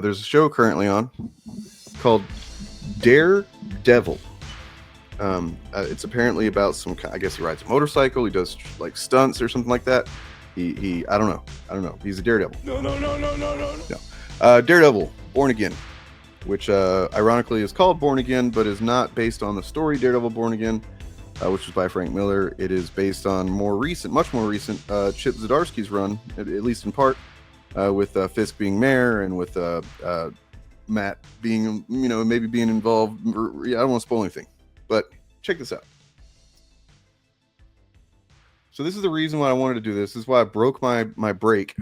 There's a show currently on called Daredevil. It's apparently about some, I guess he rides a motorcycle. He does like stunts or something like that. I don't know. He's a daredevil. No. Daredevil, Born Again, which ironically is called Born Again, but is not based on the story Daredevil Born Again, which was by Frank Miller. It is based on much more recent Chip Zdarsky's run, at least in part, with Fisk being mayor and with Matt being, maybe being involved. I don't want to spoil anything, but check this out. So this is the reason why I wanted to do this. This is why I broke my break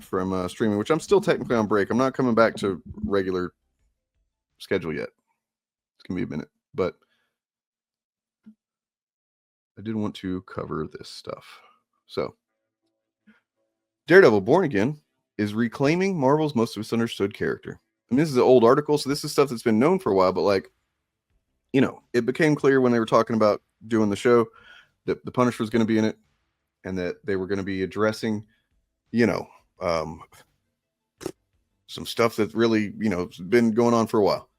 from streaming, which I'm still technically on break. I'm not coming back to regular schedule yet. It's going to be a minute, but I did want to cover this stuff. So Daredevil Born Again is reclaiming Marvel's most misunderstood character. And this is an old article, so this is stuff that's been known for a while, but it became clear when they were talking about doing the show that the Punisher was going to be in it and that they were going to be addressing, some stuff that really, has been going on for a while.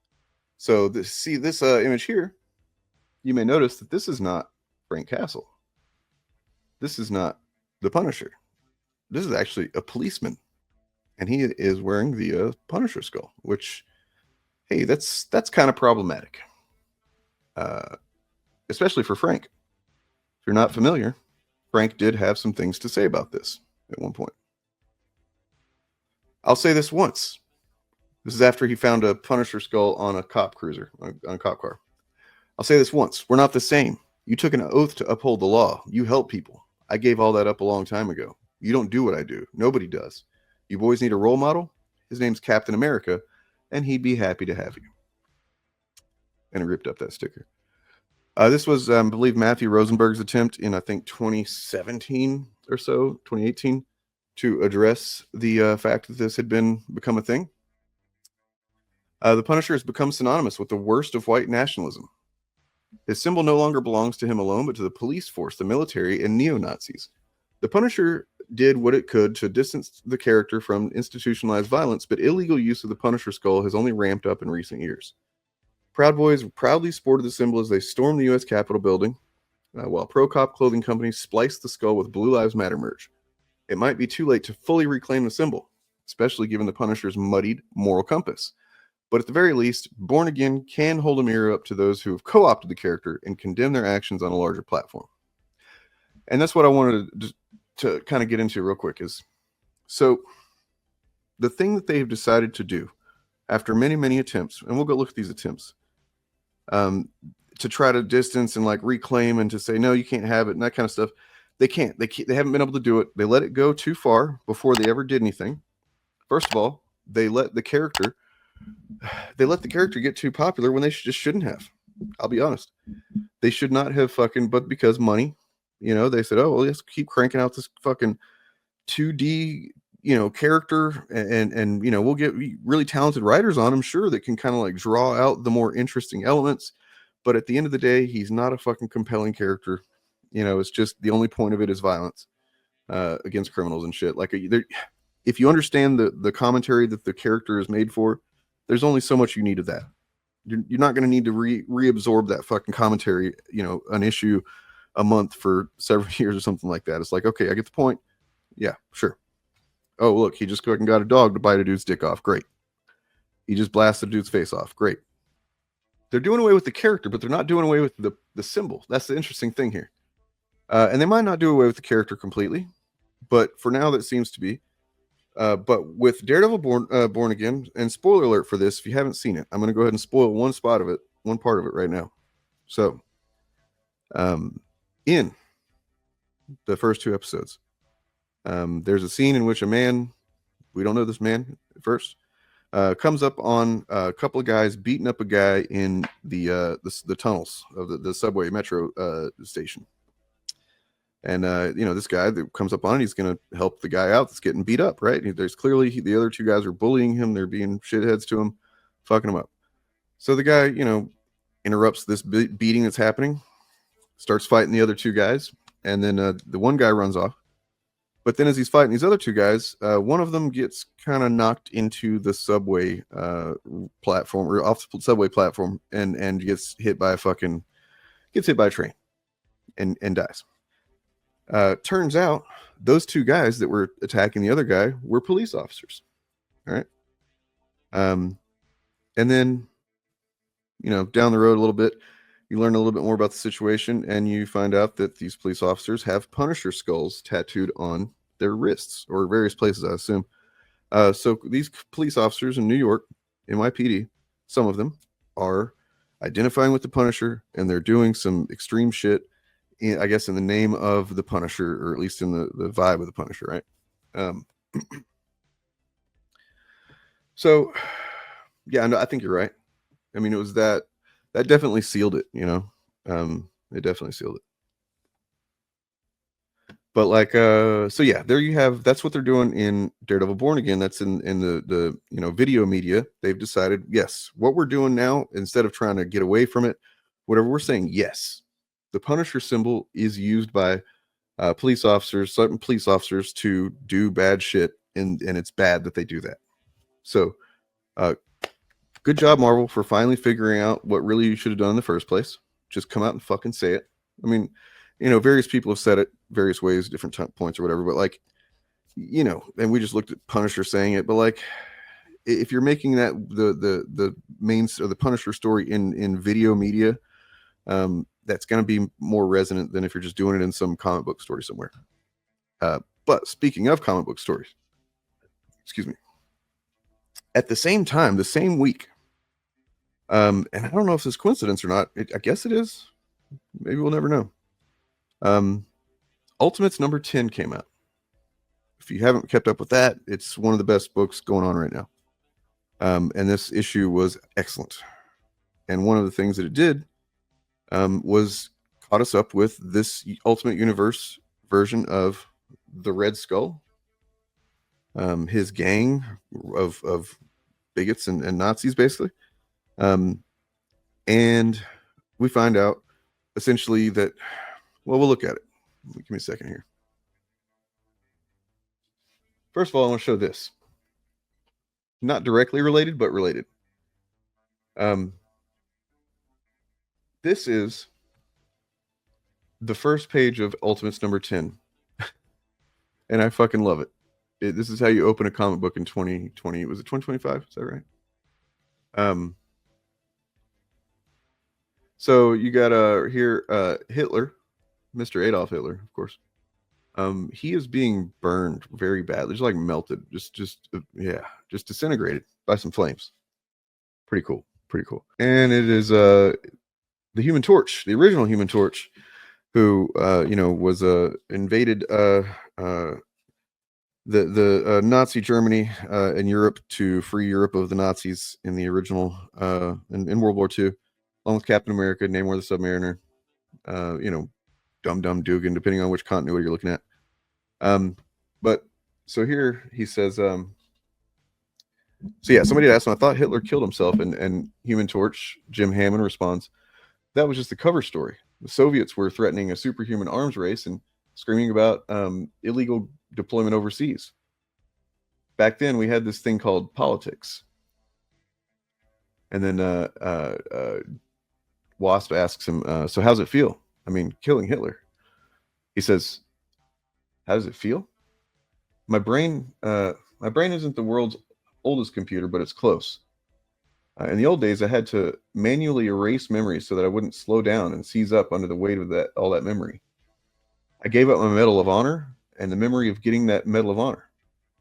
So this image here, you may notice that this is not Frank Castle. This is not the Punisher. This is actually a policeman. And he is wearing the Punisher skull, which, hey, that's kind of problematic. Especially for Frank. If you're not familiar, Frank did have some things to say about this at one point. I'll say this once. This is after he found a Punisher skull on a cop cruiser, on a cop car. I'll say this once. We're not the same. You took an oath to uphold the law. You help people. I gave all that up a long time ago. You don't do what I do. Nobody does. You boys need a role model? His name's Captain America, and he'd be happy to have you. And I ripped up that sticker. This was, I believe, Matthew Rosenberg's attempt in, I think, 2017 or so, 2018, to address the fact that this had become a thing. The Punisher has become synonymous with the worst of white nationalism. His symbol no longer belongs to him alone, but to the police force, the military, and neo-Nazis. The Punisher did what it could to distance the character from institutionalized violence, but illegal use of the Punisher skull has only ramped up in recent years. Proud Boys proudly sported the symbol as they stormed the U.S. Capitol building, while pro-cop clothing companies spliced the skull with Blue Lives Matter merch. It might be too late to fully reclaim the symbol, especially given the Punisher's muddied moral compass. But at the very least, Born Again can hold a mirror up to those who have co-opted the character and condemn their actions on a larger platform. And that's what I wanted to kind of get into real quick is, so the thing that they have decided to do after many, many attempts, and we'll go look at these attempts, to try to distance and like reclaim and to say, no, you can't have it and that kind of stuff. They can't. They haven't been able to do it. They let it go too far before they ever did anything. First of all, they let the character get too popular when they just shouldn't have. I'll be honest. They should not have but because money, they said, oh, well, let's keep cranking out this fucking 2D, character and we'll get really talented writers on him, sure, that can kind of like draw out the more interesting elements. But at the end of the day, he's not a fucking compelling character. It's just the only point of it is violence against criminals and shit. Like, if you understand the commentary that the character is made for, there's only so much you need of that. You're not going to need to reabsorb that fucking commentary, an issue a month for several years or something like that. It's like, okay, I get the point. Yeah, sure. Oh, look, he just fucking got a dog to bite a dude's dick off. Great. He just blasted a dude's face off. Great. They're doing away with the character, but they're not doing away with the symbol. That's the interesting thing here. And they might not do away with the character completely, but for now that seems to be. But with Daredevil Born Again, and spoiler alert for this, if you haven't seen it, I'm going to go ahead and spoil one part of it right now. So, in the first 2 episodes, there's a scene in which a man, we don't know this man at first, comes up on a couple of guys beating up a guy in the tunnels of the subway metro station. And this guy that comes up on it, he's going to help the guy out that's getting beat up, right? There's clearly the other two guys are bullying him. They're being shitheads to him, fucking him up. So the guy, interrupts this beating that's happening, starts fighting the other two guys, and then the one guy runs off. But then as he's fighting these other two guys, one of them gets kind of knocked into the subway platform, or off the subway platform, and gets hit by a train and dies. Turns out those two guys that were attacking the other guy were police officers. All right. And then, down the road a little bit, you learn a little bit more about the situation, and you find out that these police officers have Punisher skulls tattooed on their wrists, or various places, I assume. So these police officers in New York, NYPD, some of them are identifying with the Punisher, and they're doing some extreme shit, I guess, in the name of the Punisher, or at least in the vibe of the Punisher, right? So, yeah, no, I think you're right. I mean, it was that definitely sealed it, it definitely sealed it. But so yeah, there you have, that's what they're doing in Daredevil Born Again. That's in the video media. They've decided, yes, what we're doing now, instead of trying to get away from it, whatever we're saying, yes, the Punisher symbol is used by police officers, certain police officers, to do bad shit, and it's bad that they do that. So good job, Marvel, for finally figuring out what really you should have done in the first place. Just come out and fucking say it. I mean, various people have said it various ways, different points or whatever, but and we just looked at Punisher saying it, but if you're making that the main, or the Punisher story in video media, that's going to be more resonant than if you're just doing it in some comic book story somewhere. But speaking of comic book stories, excuse me, at the same time, the same week, and I don't know if this is coincidence or not, I guess it is. Maybe we'll never know. Ultimates number 10 came out. If you haven't kept up with that, it's one of the best books going on right now. And this issue was excellent. And one of the things that it did was caught us up with this Ultimate Universe version of the Red Skull, his gang of bigots and Nazis, basically. And we find out essentially that, well, we'll look at it. Give me a second here. First of all, I want to show this. Not directly related, but related. This is the first page of Ultimates number 10. And I fucking love it. This is how you open a comic book in 2020. Was it 2025? Is that right? So you got here Hitler, Mr. Adolf Hitler, of course. He is being burned very badly, just melted, just disintegrated by some flames. Pretty cool. And it is the Human Torch, the original Human Torch, who was invaded the Nazi Germany in Europe to free Europe of the Nazis in the original in World War II, along with Captain America, Namor the Submariner, Dum Dum Dugan, depending on which continuity you're looking at. But so here he says, so yeah, somebody asked him, I thought Hitler killed himself, and Human Torch, Jim Hammond, responds, that was just the cover story. The Soviets were threatening a superhuman arms race and screaming about illegal deployment overseas. Back then, we had this thing called politics. And then Wasp asks him, so how's it feel? I mean, killing Hitler. He says, how does it feel? My brain isn't the world's oldest computer, but it's close. In the old days, I had to manually erase memories so that I wouldn't slow down and seize up under the weight of all that memory. I gave up my Medal of Honor and the memory of getting that Medal of Honor.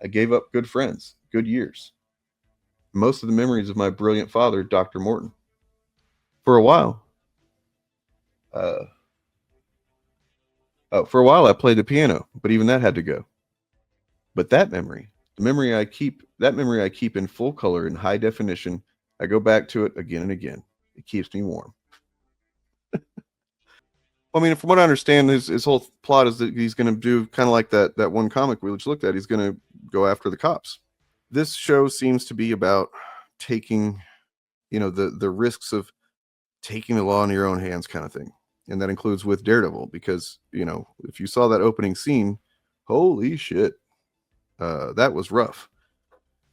I gave up good friends, good years. Most of the memories of my brilliant father, Dr. Morton. For a while, I played the piano, but even that had to go. But that memory, that memory I keep in full color in high definition. I go back to it again and again. It keeps me warm. I mean, from what I understand, his whole plot is that he's going to do kind of like that one comic we just looked at. He's going to go after the cops. This show seems to be about taking, the risks of taking the law in your own hands kind of thing. And that includes with Daredevil, because, if you saw that opening scene, holy shit, that was rough.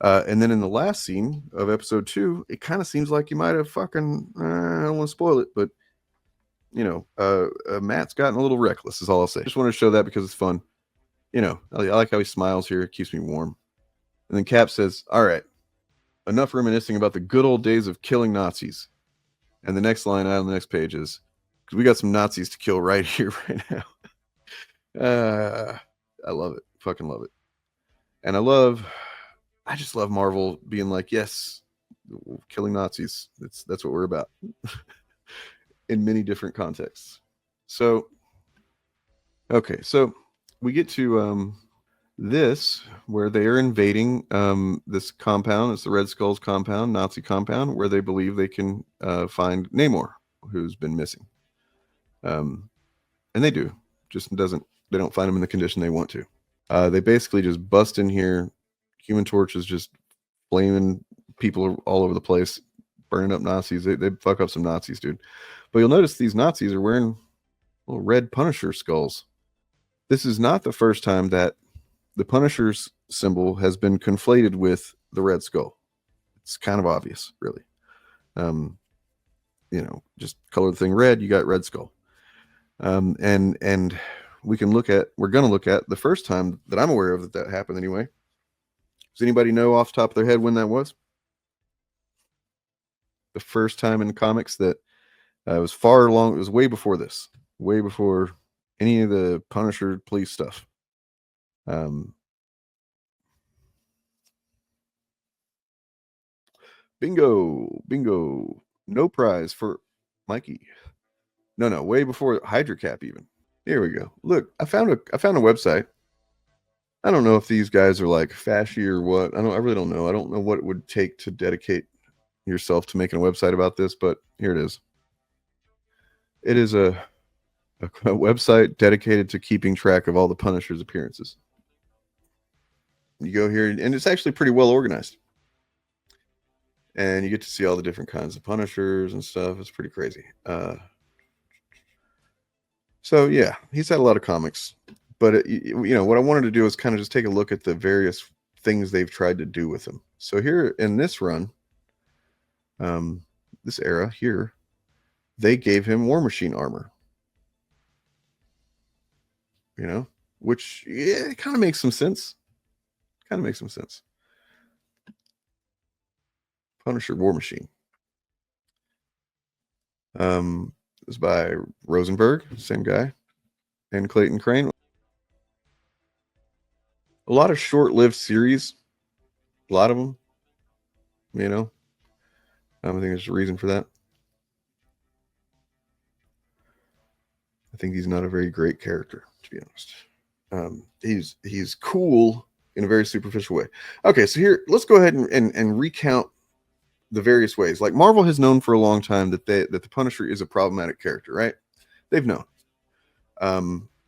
And then in the last scene of episode 2, it kind of seems like you might have fucking, I don't want to spoil it, but Matt's gotten a little reckless is all I'll say. Just want to show that because it's fun. I like how he smiles here. It keeps me warm. And then Cap says, all right, enough reminiscing about the good old days of killing Nazis. And the next line out on the next page is, because we got some Nazis to kill right here, right now. I love it. Fucking love it. And I just love Marvel being like, yes, killing Nazis. That's what we're about. In many different contexts. So, okay, so we get to this, where they are invading this compound. It's the Red Skull's compound, Nazi compound, where they believe they can find Namor, who's been missing. And they do. They don't find him in the condition they want to. They basically just bust in here. Human Torch is just flaming people all over the place, burning up Nazis. They fuck up some Nazis, dude. But you'll notice these Nazis are wearing little red Punisher skulls. This is not the first time that the Punisher's symbol has been conflated with the Red Skull. It's kind of obvious, really. Just color the thing red, you got Red Skull. And we're going to look at the first time that I'm aware of that happened anyway. Does anybody know off the top of their head when that was? The first time in comics that it was it was way before this, way before any of the Punisher police stuff. Bingo. No prize for Mikey. No, way before Hydra Cap even. Here we go. Look, I found a website. I don't know if these guys are like fashy or what. I really don't know. I don't know what it would take to dedicate yourself to making a website about this, but here it is. It is a website dedicated to keeping track of all the Punisher's appearances. You go here, and it's actually pretty well organized. And you get to see all the different kinds of Punishers and stuff. It's pretty crazy. So yeah, he's had a lot of comics. But what I wanted to do is kind of just take a look at the various things they've tried to do with him. So here in this run, this era here, they gave him War Machine armor. Which it kind of makes some sense. Punisher War Machine. It's by Rosenberg, same guy, and Clayton Crane. A lot of short-lived series, a lot of them. I think there's a reason for that. I think he's not a very great character, to be honest. He's cool in a very superficial way. Okay, so here, let's go ahead and recount the various ways. Like, Marvel has known for a long time that the Punisher is a problematic character, right? They've known.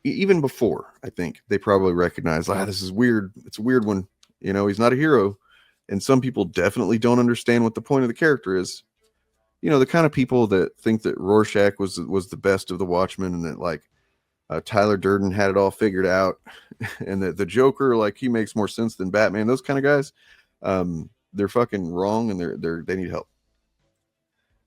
Even before, I think they probably recognized, this is weird. It's a weird one. He's not a hero. And some people definitely don't understand what the point of the character is. The kind of people that think that Rorschach was the best of the Watchmen, and that Tyler Durden had it all figured out, and that the Joker, he makes more sense than Batman. Those kind of guys, they're fucking wrong, and they need help.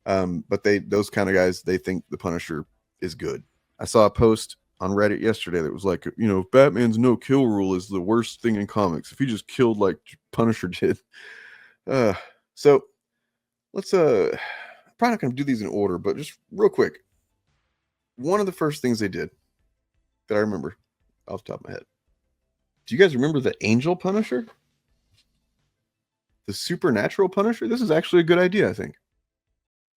But those kind of guys, they think the Punisher is good. I saw a post on Reddit yesterday that was like, Batman's no kill rule is the worst thing in comics. If he just killed like Punisher did. So let's probably not going to do these in order, but just real quick. One of the first things they did that I remember off the top of my head. Do you guys remember the Angel Punisher? The supernatural Punisher? This is actually a good idea, I think.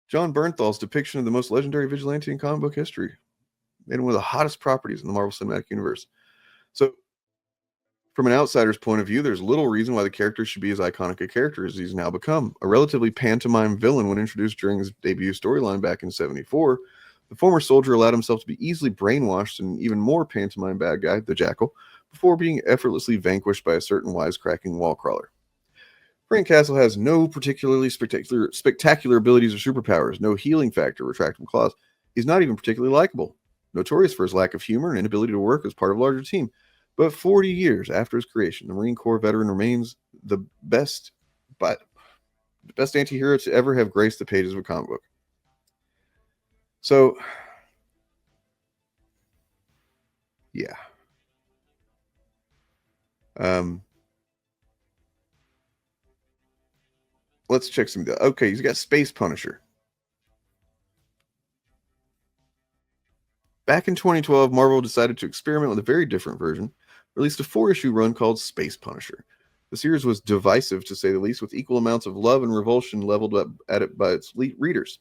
John Bernthal's depiction of the most legendary vigilante in comic book history. Made him one of the hottest properties in the Marvel Cinematic Universe. So, From an outsider's point of view, there's little reason why the character should be as iconic a character as he's now become. A relatively pantomime villain when introduced during his debut storyline back in '74, the former soldier allowed himself to be easily brainwashed in an even more pantomime bad guy, the Jackal, before being effortlessly vanquished by a certain wisecracking wall crawler. Frank Castle has no particularly spectacular abilities or superpowers, no healing factor or retractable claws. He's not even particularly likable, notorious for his lack of humor and inability to work as part of a larger team. But 40 years after his creation, the Marine Corps veteran remains the best anti-hero to ever have graced the pages of a comic book. So, yeah. Let's check some. Okay, he's got Space Punisher. Back in 2012, Marvel decided to experiment with a very different version, released a 4-issue run called Space Punisher. The series was divisive, to say the least, with equal amounts of love and revulsion leveled up at it by its readers.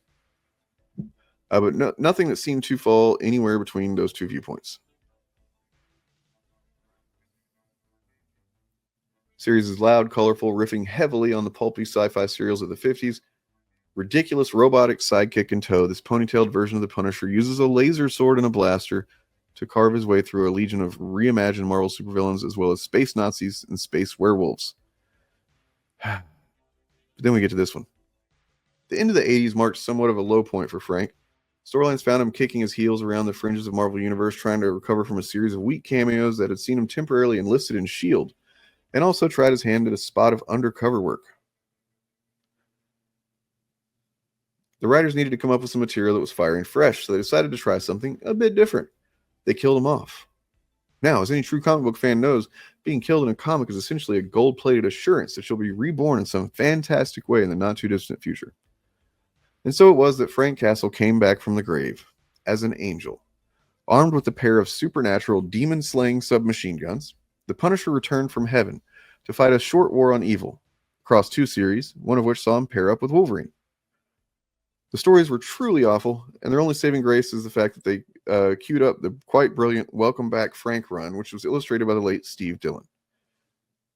But nothing that seemed to fall anywhere between those two viewpoints. Series is loud, colorful, riffing heavily on the pulpy sci-fi serials of the 50s. Ridiculous robotic sidekick in tow, this ponytailed version of the Punisher uses a laser sword and a blaster to carve his way through a legion of reimagined Marvel supervillains as well as space Nazis and space werewolves. But then we get to this one. The end of the 80s marked somewhat of a low point for Frank. Storylines found him kicking his heels around the fringes of Marvel Universe, trying to recover from a series of weak cameos that had seen him temporarily enlisted in S.H.I.E.L.D., and also tried his hand at a spot of undercover work. The writers needed to come up with some material that was fire and fresh, so they decided to try something a bit different. They killed him off. Now, as any true comic book fan knows, being killed in a comic is essentially a gold-plated assurance that you'll be reborn in some fantastic way in the not-too-distant future. And so it was that Frank Castle came back from the grave as an angel. Armed with a pair of supernatural demon-slaying submachine guns, the Punisher returned from heaven to fight a short war on evil across 2 series, one of which saw him pair up with Wolverine. The stories were truly awful, and their only saving grace is the fact that they queued up the quite brilliant Welcome Back Frank run, which was illustrated by the late Steve Dillon.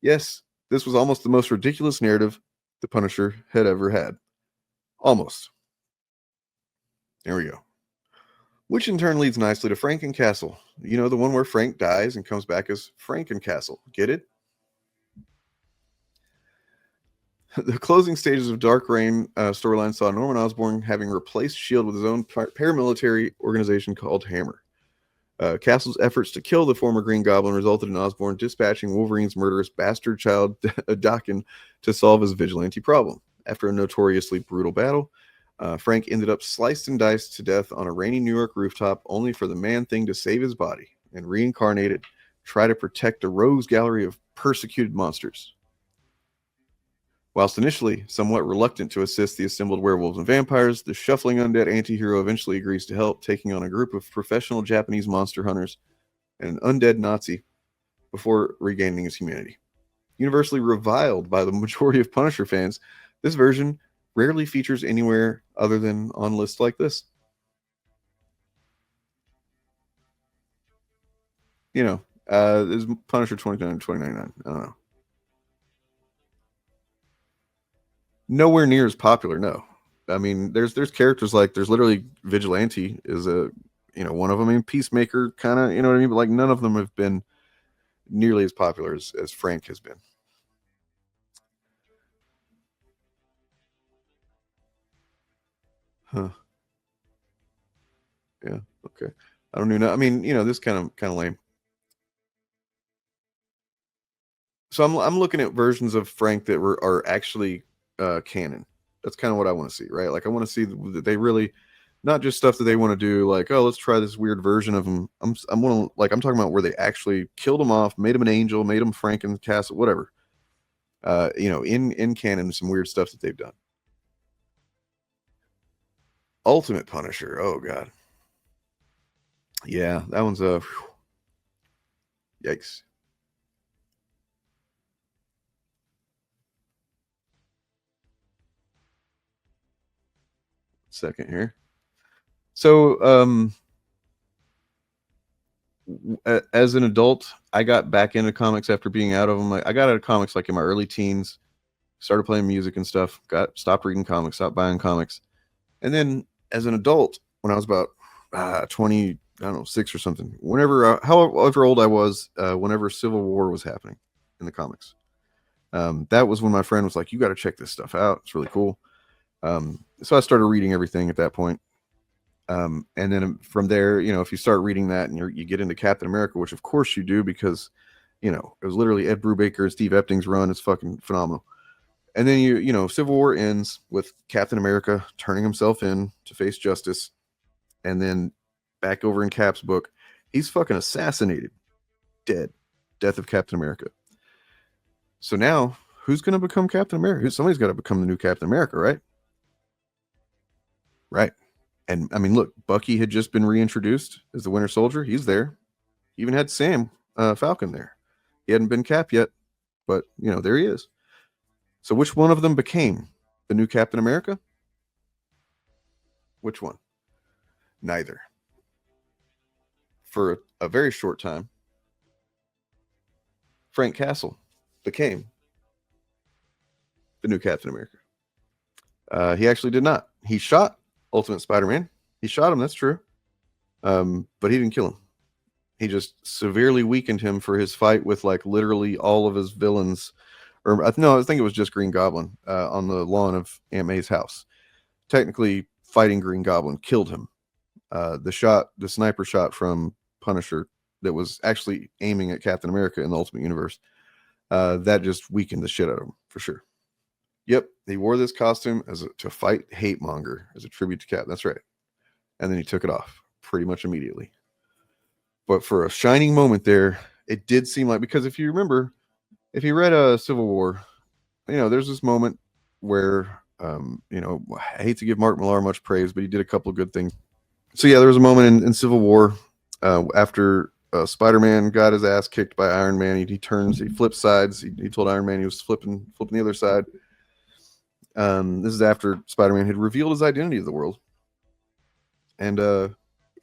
Yes, this was almost the most ridiculous narrative the Punisher had ever had. Almost. There we go. Which in turn leads nicely to Frank and Castle. You know, the one where Frank dies and comes back as Frank and Castle. Get it? The closing stages of Dark Reign storyline saw Norman Osborn having replaced S.H.I.E.L.D. with his own paramilitary organization called Hammer. Castle's efforts to kill the former Green Goblin resulted in Osborn dispatching Wolverine's murderous bastard child, Dakin, to solve his vigilante problem. After a notoriously brutal battle, Frank ended up sliced and diced to death on a rainy New York rooftop, only for the Man-Thing to save his body and reincarnated, try to protect a rogues gallery of persecuted monsters. Whilst initially somewhat reluctant to assist the assembled werewolves and vampires, the shuffling undead anti-hero eventually agrees to help, taking on a group of professional Japanese monster hunters and an undead Nazi before regaining his humanity. Universally reviled by the majority of Punisher fans, this version rarely features anywhere other than on lists like this. You know, this is Punisher 2099. I don't know. Nowhere near as popular, no. I mean, there's characters like there's literally Vigilante is a one of them. I mean, Peacemaker kind of, you know what I mean, but like none of them have been nearly as popular as Frank has been. Huh. Yeah. Okay. I don't even know. I mean, this kind of lame. So I'm looking at versions of Frank that are actually canon. That's kind of what I want to see, right? Like I want to see that they really, not just stuff that they want to do, like, oh, let's try this weird version of him. I'm talking about where they actually killed him off, made him an angel, made him Frank in the castle, whatever. In canon, some weird stuff that they've done. Ultimate Punisher. Oh god. Yeah, that one's a yikes. Second here. So as an adult, I got back into comics after being out of them. I got out of comics like in my early teens, started playing music and stuff, stopped reading comics, stopped buying comics. And then as an adult, when I was about 20, I don't know, 6 or something, whenever, however old I was, whenever Civil War was happening in the comics, that was when my friend was like, you got to check this stuff out. It's really cool. So I started reading everything at that point. And then from there, you know, if you start reading that and you get into Captain America, which of course you do, because, you know, it was literally Ed Brubaker and Steve Epting's run. It's fucking phenomenal. And then you know, Civil War ends with Captain America turning himself in to face justice. And then back over in Cap's book, he's fucking assassinated, dead. Death of Captain America. So now, who's going to become Captain America? Somebody's got to become the new Captain America, right? Right. And I mean, look, Bucky had just been reintroduced as the Winter Soldier. He's there. He even had Sam Falcon there. He hadn't been Cap yet, but you know, there he is. So which one of them became the new Captain America? Which one? Neither. For a very short time, Frank Castle became the new Captain America. He actually did not. He shot Ultimate Spider-Man. He shot him, that's true. But he didn't kill him. He just severely weakened him for his fight with like literally all of his villains. Or no, I think it was just Green Goblin on the lawn of Aunt May's house. Technically, fighting Green Goblin killed him. The sniper shot from Punisher that was actually aiming at Captain America in the Ultimate Universe, that just weakened the shit out of him for sure. Yep, he wore this costume to fight Hate Monger as a tribute to Cap. That's right. And then he took it off pretty much immediately. But for a shining moment there, it did seem like, because if you remember, if you read Civil War, you know, there's this moment where, you know, I hate to give Mark Millar much praise, but he did a couple of good things. So yeah, there was a moment in Civil War after Spider-Man got his ass kicked by Iron Man. He flips sides. He told Iron Man he was flipping the other side. This is after Spider-Man had revealed his identity to the world. And,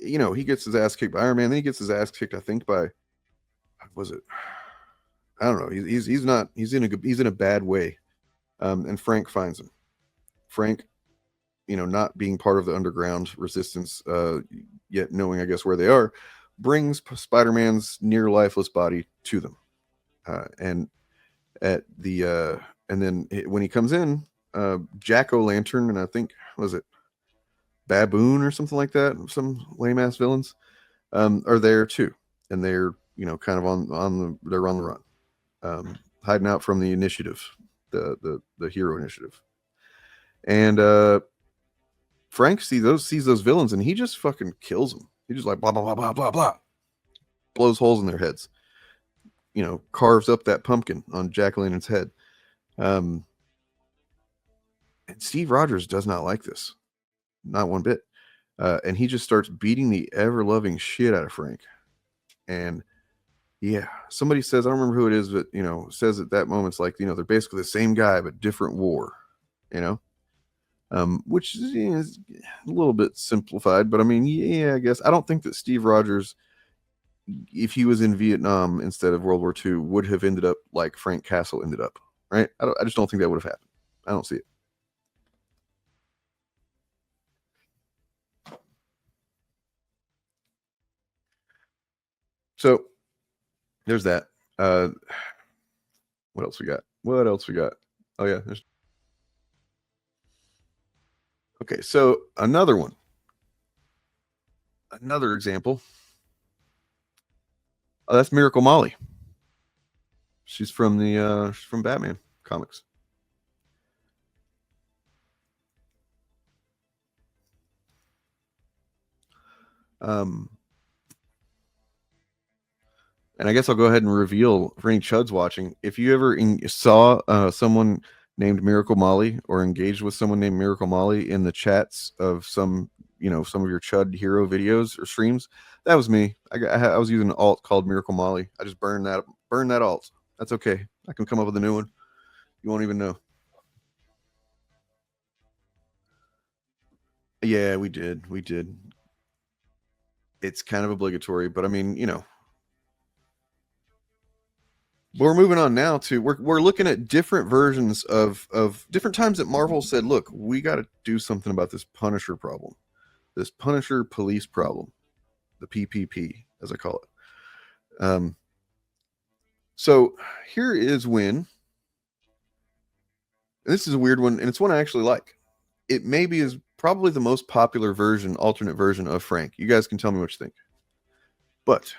you know, he gets his ass kicked by Iron Man. Then he gets his ass kicked, I think, by, was it? I don't know. He's in a bad way. And Frank finds him. Frank, you know, not being part of the underground resistance, yet knowing, I guess, where they are, brings Spider-Man's near lifeless body to them. And then when he comes in, Jack-O-Lantern, and I think, was it Baboon or something like that, some lame ass villains, are there too, and they're, you know, kind of they're on the run, hiding out from the initiative, the hero initiative. And Frank sees those villains, and he just fucking kills them. He just like blah blah blah blah blah blah, blows holes in their heads, you know, carves up that pumpkin on Jack-O-Lantern's head. And Steve Rogers does not like this, not one bit. And he just starts beating the ever-loving shit out of Frank. And yeah, somebody says, I don't remember who it is, but, you know, says at that moment, it's like, you know, they're basically the same guy, but different war, you know? Which is, you know, is a little bit simplified, but I mean, yeah, I guess. I don't think that Steve Rogers, if he was in Vietnam instead of World War II, would have ended up like Frank Castle ended up, right? I just don't think that would have happened. I don't see it. So there's that. What else we got? Oh yeah, okay. So another example. Oh, that's Miracle Molly. She's from Batman comics. And I guess I'll go ahead and reveal for any chuds watching. If you ever saw someone named Miracle Molly or engaged with someone named Miracle Molly in the chats of some of your chud hero videos or streams, that was me. I was using an alt called Miracle Molly. I just burned that alt. That's okay. I can come up with a new one. You won't even know. Yeah, we did. It's kind of obligatory, but I mean, you know, we're moving on now to we're looking at different versions of different times that Marvel said, look, we got to do something about this Punisher problem, this Punisher police problem, the PPP as I call it. So here is when, and this is a weird one, and it's one I actually like. It maybe is probably the most popular version, alternate version of Frank. You guys can tell me what you think. But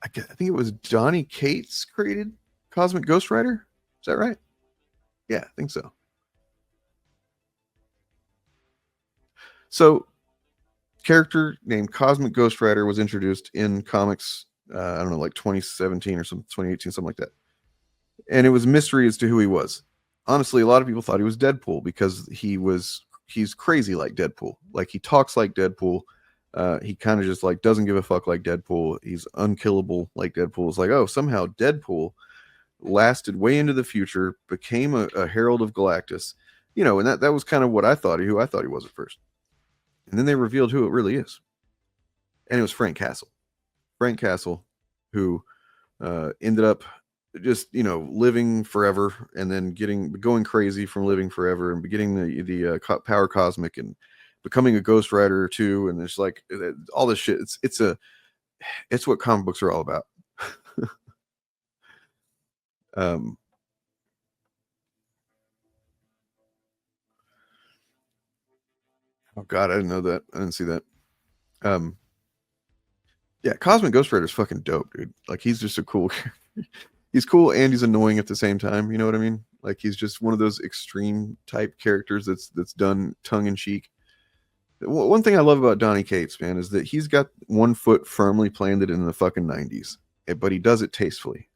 I think it was Donny Cates created Cosmic Ghost Rider. Is that right? Yeah, I think so. So, character named Cosmic Ghost Rider was introduced in comics, I don't know, like 2017 or something, 2018, something like that. And it was a mystery as to who he was. Honestly, a lot of people thought he was Deadpool because he's crazy like Deadpool. Like, he talks like Deadpool. He kind of just like doesn't give a fuck like Deadpool. He's unkillable like Deadpool. It's like, oh, somehow Deadpool lasted way into the future, became a herald of Galactus, and that was kind of what I thought, who I thought he was at first. And then they revealed who it really is. And it was Frank Castle. Frank Castle, who ended up just, living forever and then going crazy from living forever and getting the power cosmic and becoming a Ghost Rider or two. And it's like all this shit. It's what comic books are all about. Oh God, I didn't know that. I didn't see that. Yeah, Cosmic Ghost Rider is fucking dope, dude. Like, he's just a cool he's cool and he's annoying at the same time, you know what I mean? Like, he's just one of those extreme type characters that's done tongue in cheek. One thing I love about Donny Cates, man, is that he's got one foot firmly planted in the fucking 90s, but he does it tastefully,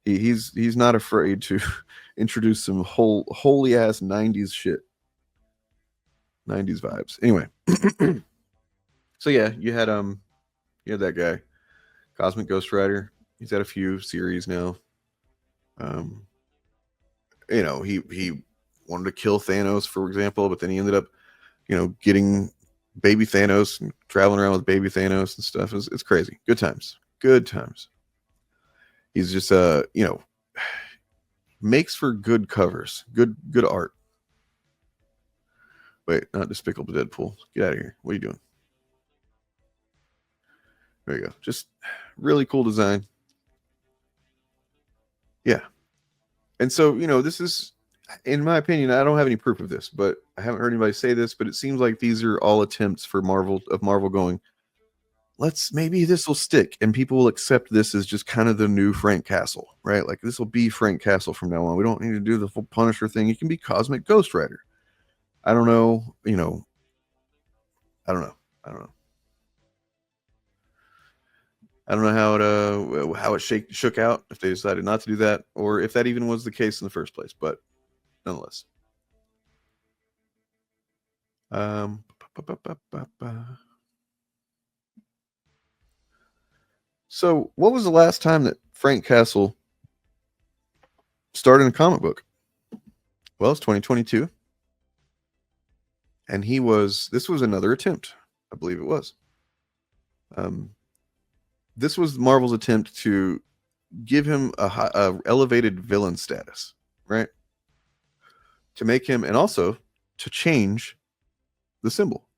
He's not afraid to introduce some holy ass 90s shit. 90s vibes. Anyway. So yeah, you had that guy, Cosmic Ghost Rider. He's had a few series now. He wanted to kill Thanos, for example, but then he ended up, getting baby Thanos and traveling around with baby Thanos and stuff. It's crazy. Good times. Good times. He's just makes for good covers, good art. Wait, not Despicable Deadpool. Get out of here. What are you doing? There you go. Just really cool design. Yeah. And so, this is, in my opinion, I don't have any proof of this, but I haven't heard anybody say this, but it seems like these are all attempts for Marvel going, maybe this will stick and people will accept this as just kind of the new Frank Castle, right? Like, this will be Frank Castle from now on. We don't need to do the full Punisher thing. He can be Cosmic Ghost Rider. I don't know, I don't know. I don't know how it shook out, if they decided not to do that, or if that even was the case in the first place. But nonetheless, so what was the last time that Frank Castle started a comic book? Well, it's 2022, and this was another attempt, I believe it was. This was Marvel's attempt to give him a elevated villain status, right? To make him, and also to change the symbol.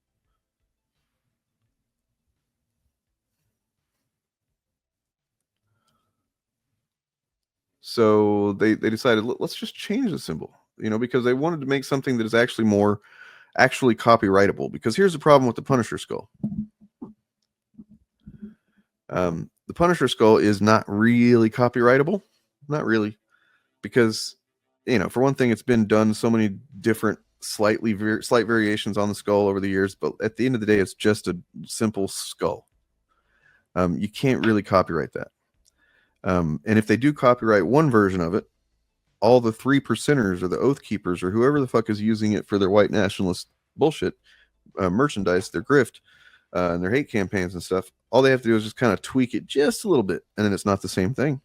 So they decided, let's just change the symbol, because they wanted to make something that is actually copyrightable. Because here's the problem with the Punisher skull. The Punisher skull is not really copyrightable. Not really. Because, for one thing, it's been done so many different slight variations on the skull over the years, but at the end of the day, it's just a simple skull. You can't really copyright that. And if they do copyright one version of it, all the 3%ers or the Oath Keepers or whoever the fuck is using it for their white nationalist bullshit merchandise, their grift, and their hate campaigns and stuff, all they have to do is just kind of tweak it just a little bit, and then it's not the same thing,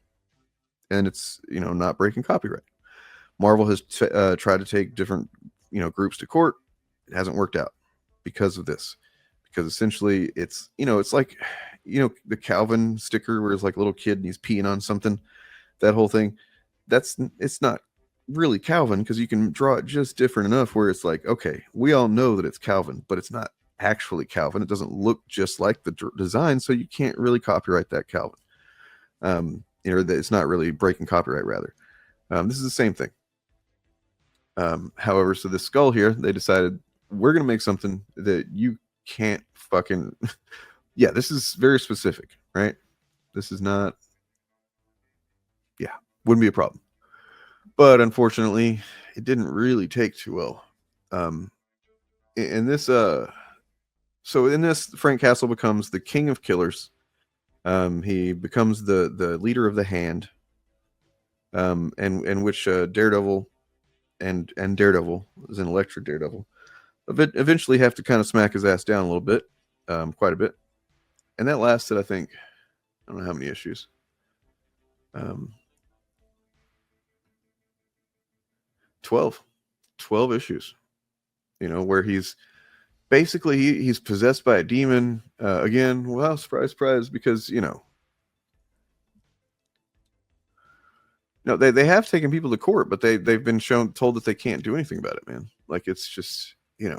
and it's not breaking copyright. Marvel has tried to take different groups to court. It hasn't worked out because of this, because essentially it's, it's like, the Calvin sticker where it's like a little kid and he's peeing on something. That whole thing, it's not really Calvin, because you can draw it just different enough where it's like, okay, we all know that it's Calvin, but it's not actually Calvin. It doesn't look just like the design, so you can't really copyright that Calvin. That it's not really breaking copyright, rather. This is the same thing. However, so the skull here, they decided, we're going to make something that you can't fucking yeah, this is very specific, right? This is not, yeah, wouldn't be a problem. But unfortunately, it didn't really take too well. In this, so in this, Frank Castle becomes the king of killers. He becomes the leader of the Hand, and which Daredevil and Daredevil, as an Electric Daredevil, eventually have to kind of smack his ass down a little bit, quite a bit, and that lasted, I think, I don't know how many issues. 12 issues, where he's basically he's possessed by a demon, again. Well, surprise, surprise, because no, they have taken people to court, but they've been told that they can't do anything about it, man. Like, it's just, they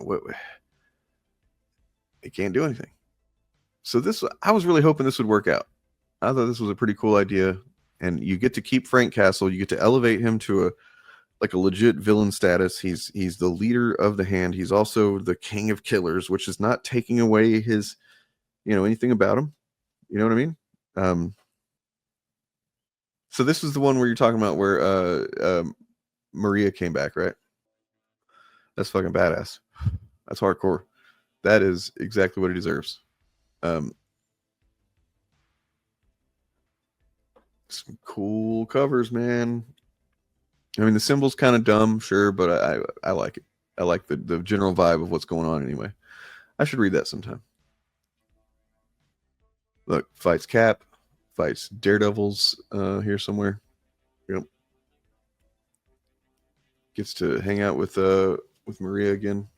can't do anything. So I was really hoping this would work out. I thought this was a pretty cool idea, and you get to keep Frank Castle. You get to elevate him to a legit villain status. He's the leader of the Hand. He's also the king of killers, which is not taking away his, anything about him. You know what I mean? So this is the one where you're talking about where Maria came back, right? That's fucking badass. That's hardcore. That is exactly what he deserves. Some cool covers, man. I mean, the symbol's kind of dumb, sure, but I like it. I like the general vibe of what's going on anyway. I should read that sometime. Look, fights Cap, fights Daredevils here somewhere. Yep. Gets to hang out with Maria again.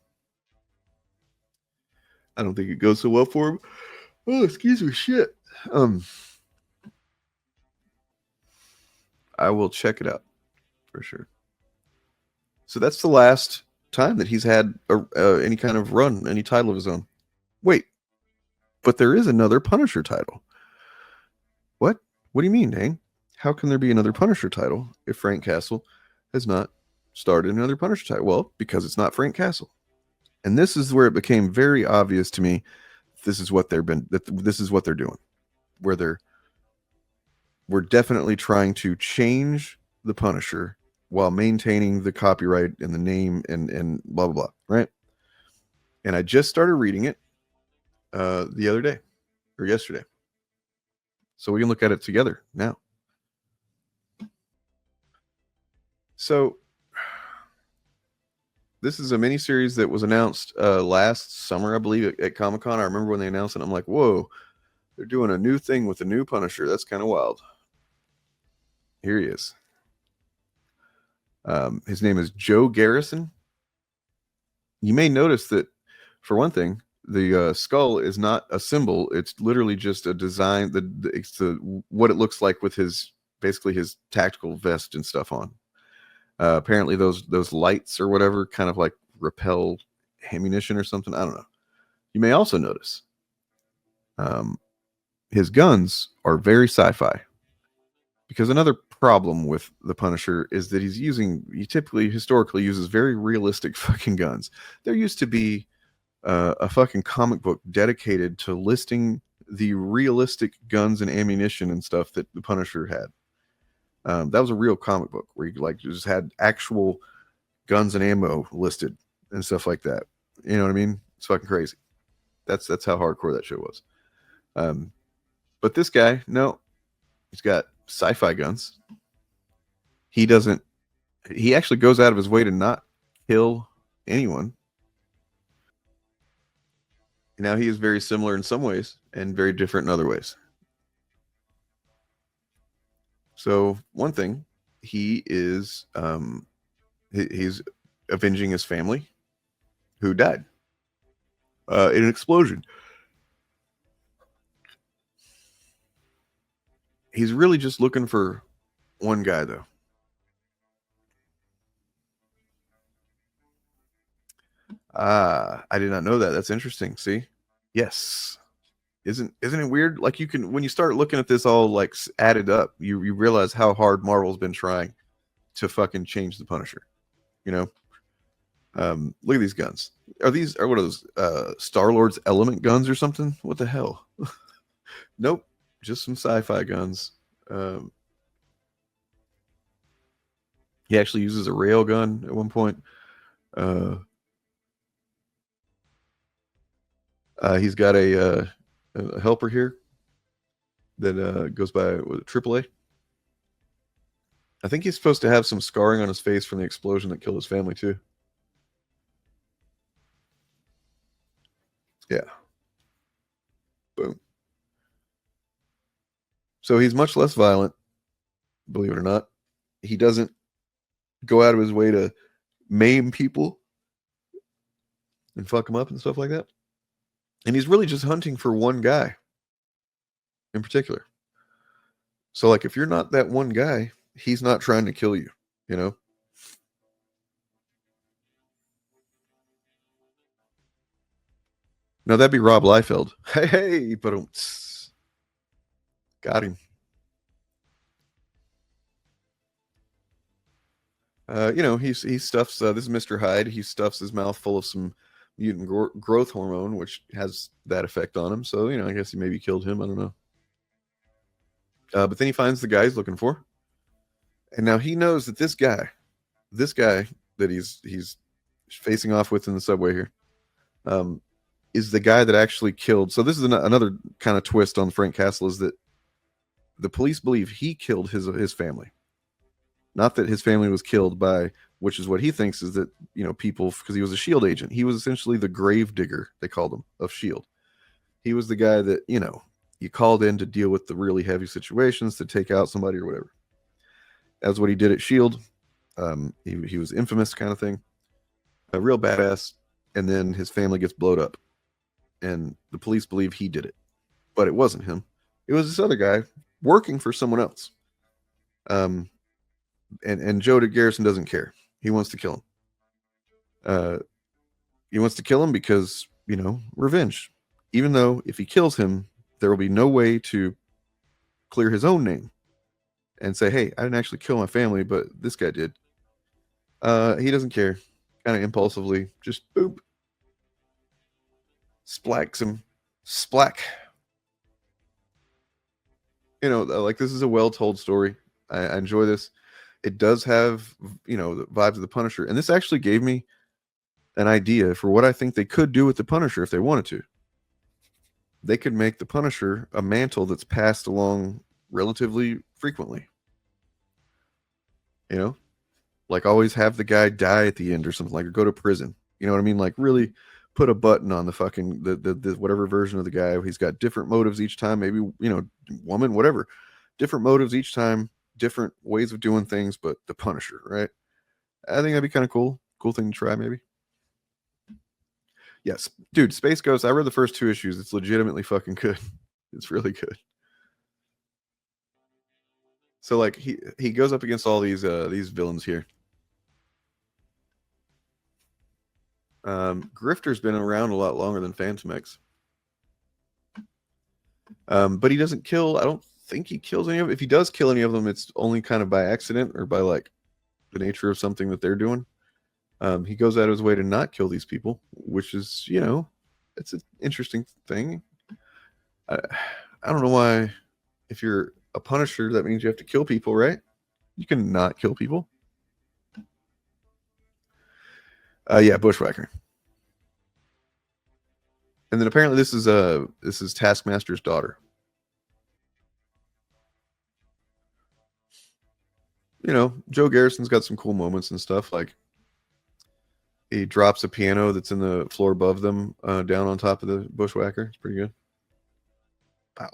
I don't think it goes so well for him. Oh, excuse me, shit. I will check it out for sure. So that's the last time that he's had any kind of run, any title of his own. Wait, but there is another Punisher title. What? What do you mean, Dane? How can there be another Punisher title if Frank Castle has not started another Punisher title? Well, because it's not Frank Castle. And this is where it became very obvious to me this is what they're doing. Where we're definitely trying to change the Punisher while maintaining the copyright and the name and blah blah blah, right? And I just started reading it the other day or yesterday, so we can look at it together now. So this is a miniseries that was announced last summer, I believe, at Comic-Con. I remember when they announced it. I'm like, whoa, they're doing a new thing with a new Punisher. That's kind of wild. Here he is. His name is Joe Garrison. You may notice that, for one thing, the skull is not a symbol. It's literally just a design. It's what it looks like with his tactical vest and stuff on. Apparently, those lights or whatever kind of like repel ammunition or something. I don't know. You may also notice his guns are very sci-fi. Because another problem with the Punisher is that he typically historically uses very realistic fucking guns. There used to be a fucking comic book dedicated to listing the realistic guns and ammunition and stuff that the Punisher had. That was a real comic book where you just had actual guns and ammo listed and stuff like that. You know what I mean? It's fucking crazy. That's how hardcore that shit was. But this guy, no, he's got sci-fi guns. He actually goes out of his way to not kill anyone. Now he is very similar in some ways and very different in other ways. So one thing, he is he's avenging his family who died in an explosion. He's really just looking for one guy, though. I did not know that. That's interesting. See? Yes. Isn't it weird? Like, you can, when you start looking at this all like added up, you realize how hard Marvel's been trying to fucking change the Punisher. You know? Look at these guns. What are those Star-Lord's element guns or something? What the hell? Nope. Just some sci-fi guns. He actually uses a rail gun at one point. He's got a helper here that goes by AAA. I think he's supposed to have some scarring on his face from the explosion that killed his family too. Yeah. Boom. So he's much less violent, believe it or not. He doesn't go out of his way to maim people and fuck them up and stuff like that. And he's really just hunting for one guy in particular. So, like, if you're not that one guy, he's not trying to kill you, you know? No, that'd be Rob Liefeld. Hey, but got him. He stuffs. This is Mr. Hyde. He stuffs his mouth full of some mutant growth hormone, which has that effect on him. So, I guess he maybe killed him. I don't know. But then he finds the guy he's looking for, and now he knows that this guy that he's facing off with in the subway here, is the guy that actually killed. So this is another kind of twist on Frank Castle, is that the police believe he killed his family. Not that his family was killed by, which is what he thinks is that, people, because he was a SHIELD agent. He was essentially the grave digger, they called him, of SHIELD. He was the guy that, you called in to deal with the really heavy situations, to take out somebody or whatever. That's what he did at SHIELD. He was infamous kind of thing. A real badass. And then his family gets blowed up. And the police believe he did it. But it wasn't him. It was this other guy working for someone else. And Joe Garrison doesn't care. He wants to kill him. He wants to kill him because, revenge. Even though if he kills him, there will be no way to clear his own name and say, hey, I didn't actually kill my family, but this guy did. He doesn't care. Kind of impulsively, just boop. Splacks him. Splack. Like, this is a well-told story. I enjoy this. It does have, the vibes of the Punisher. And this actually gave me an idea for what I think they could do with the Punisher if they wanted to. They could make the Punisher a mantle that's passed along relatively frequently. Like, always have the guy die at the end or something, like, or go to prison. You know what I mean? Like, really put a button on the fucking, the whatever version of the guy. He's got different motives each time. Maybe, woman, whatever. Different motives each time. Different ways of doing things, but the Punisher, right? I think that'd be kind of cool. Cool thing to try, maybe. Yes, dude, Space Ghost. I read the first 2 issues. It's legitimately fucking good. It's really good. So, like, he goes up against all these villains here. Grifter's been around a lot longer than Phantom X. But he doesn't kill. I don't think he kills any of them. If he does kill any of them, it's only kind of by accident or by, like, the nature of something that they're doing. He goes out of his way to not kill these people, which is, it's an interesting thing. I don't know why. If you're a Punisher, that means you have to kill people, right? You can not kill people. Yeah, Bushwhacker. And then apparently this is Taskmaster's daughter. Joe Garrison's got some cool moments and stuff. Like, he drops a piano that's in the floor above them down on top of the Bushwhacker. It's pretty good. Wow.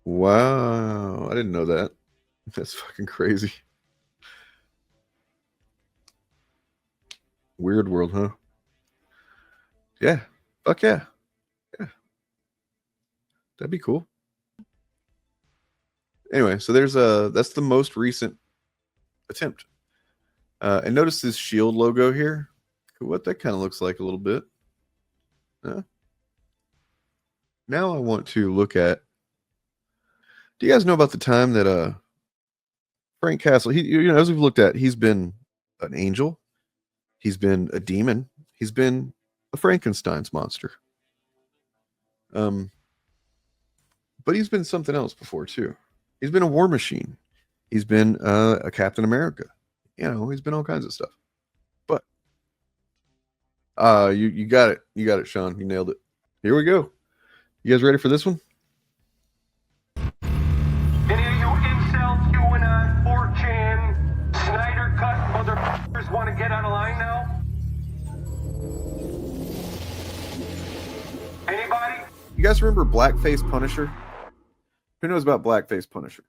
Wow. I didn't know that. That's fucking crazy. Weird world, huh? Yeah. Fuck yeah. Yeah. That'd be cool. Anyway, so that's the most recent attempt. And notice this shield logo here. What that kind of looks like a little bit. Now I want to look at. Do you guys know about the time that Frank Castle? As we've looked at, he's been an angel, he's been a demon, he's been a Frankenstein's monster. But he's been something else before too. He's been a war machine. He's been a Captain America. He's been all kinds of stuff. But you got it. You got it, Sean. You nailed it. Here we go. You guys ready for this one? Any of you incel, QAnon, 4chan, Snyder Cut motherfuckers want to get on a line now? Anybody? You guys remember Blackface Punisher? Who knows about Blackface Punisher?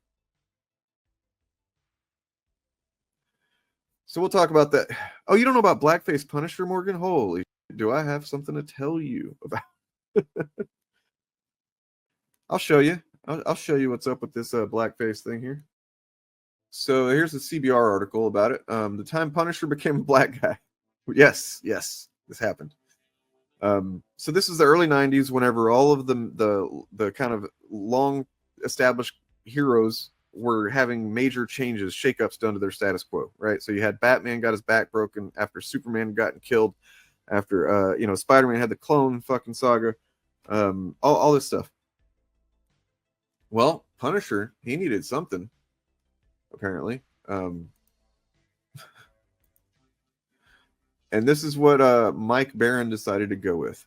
So we'll talk about that. Oh, you don't know about Blackface Punisher, Morgan? Holy shit, do I have something to tell you about? I'll show you. I'll show you what's up with this blackface thing here. So here's the CBR article about it. The time Punisher became a black guy. Yes, this happened. So this is the early 90s, whenever all of the kind of long established heroes were having major changes, shakeups done to their status quo, right? So you had Batman got his back broken after Superman gotten killed, after Spider-Man had the clone fucking saga, all this stuff. Well, Punisher, he needed something, apparently. And this is what Mike Barron decided to go with.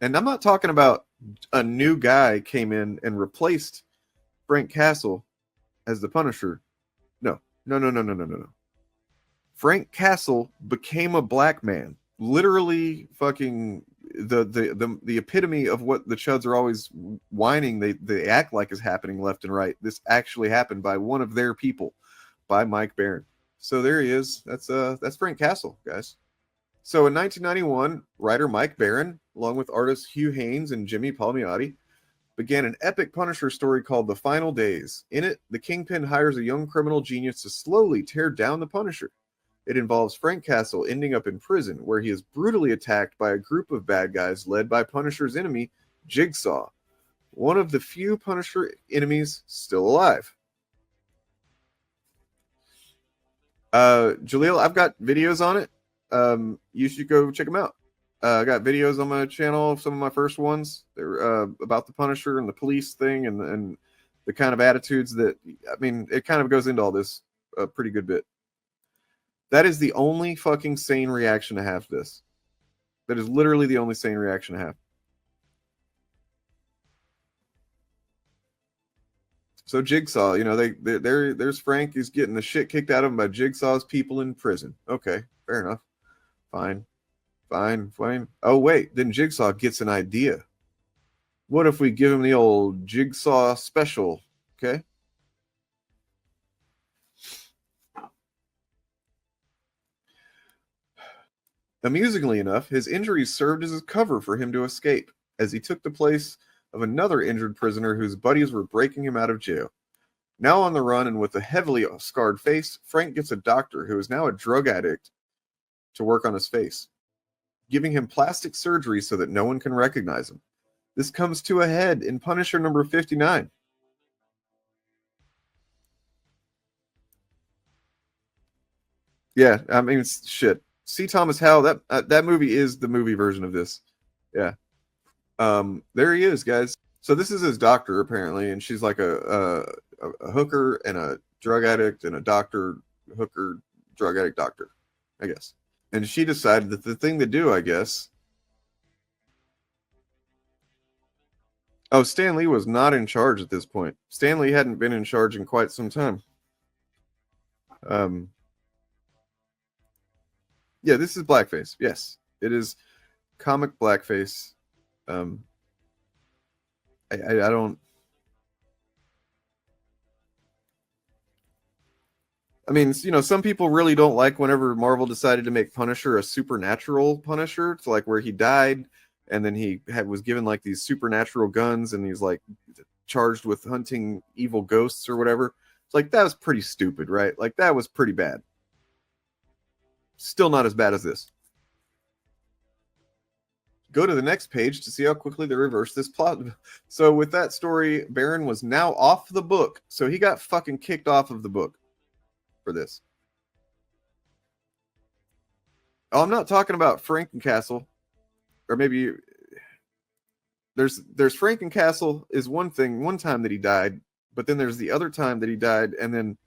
And I'm not talking about a new guy came in and replaced Frank Castle as the Punisher. No. Frank Castle became a black man. Literally fucking the epitome of what the chuds are always whining they act like is happening left and right. This actually happened by one of their people, by Mike Barron. So there he is. That's Frank Castle, guys. So in 1991, writer Mike Barron, along with artists Hugh Haynes and Jimmy Palmiotti, began an epic Punisher story called The Final Days. In it, the Kingpin hires a young criminal genius to slowly tear down the Punisher. It involves Frank Castle ending up in prison, where he is brutally attacked by a group of bad guys led by Punisher's enemy, Jigsaw, one of the few Punisher enemies still alive. Jaleel, I've got videos on it. You should go check them out. I got videos on my channel, some of my first ones. They're about the Punisher and the police thing and the kind of attitudes that, it kind of goes into all this a pretty good bit. That is the only fucking sane reaction to have to this. That is literally the only sane reaction to have. So Jigsaw, there's Frank. He's getting the shit kicked out of him by Jigsaw's people in prison. Okay, fair enough. Fine. Oh, wait, then Jigsaw gets an idea. What if we give him the old Jigsaw special? Okay. Amusingly enough, his injuries served as a cover for him to escape, as he took the place of another injured prisoner whose buddies were breaking him out of jail. Now on the run and with a heavily scarred face, Frank gets a doctor who is now a drug addict to work on his face, giving him plastic surgery so that no one can recognize him. This comes to a head in Punisher number 59. Yeah, shit. C. Thomas Howell, that movie is the movie version of this. Yeah. There he is, guys. So this is his doctor, apparently, and she's like a hooker and a drug addict and a doctor, hooker, drug addict doctor, I guess. And she decided that the thing to do, I guess. Oh, Stan Lee was not in charge at this point. Stan Lee hadn't been in charge in quite some time. Yeah, this is blackface. Yes, it is comic blackface. I don't. I mean, you know, some people really don't like whenever Marvel decided to make Punisher a supernatural Punisher, to like where he died and then he was given like these supernatural guns and he's like charged with hunting evil ghosts or whatever. It's like that was pretty stupid, right? Like that was pretty bad. Still not as bad as this. Go to the next page to see how quickly they reverse this plot. So with that story, Baron was now off the book. So he got fucking kicked off of the book for this. Oh, I'm not talking about Frankencastle, or maybe there's Frankencastle is one thing, one time that he died, but then there's the other time that he died and then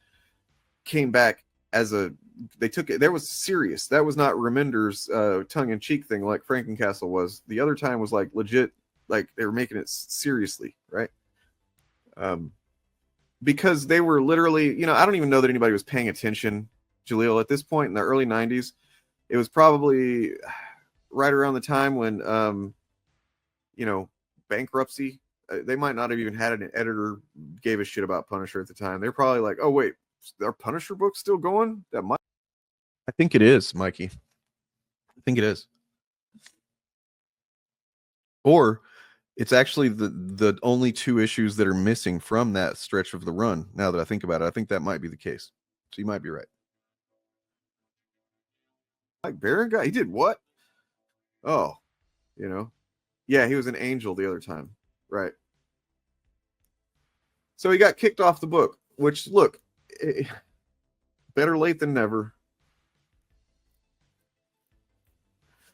came back as a, they took it, that was serious. That was not Remender's tongue-in-cheek thing like Frankencastle was. The other time was like legit, like they were making it seriously, right? Because they were literally, you know, I don't even know that anybody was paying attention, Jaleel, at this point in the early 90s. It was probably right around the time when, you know, bankruptcy, they might not have even had an editor gave a shit about Punisher at the time. They're probably like, oh, wait, are Punisher books still going? That might. I think it is, Mikey. I think it is. Or it's actually the only 2 issues that are missing from that stretch of the run. Now that I think about it, I think that might be the case. So you might be right. Like Baron guy, he did what? Oh, you know, yeah, he was an angel the other time, right? So he got kicked off the book. Which, look, better late than never.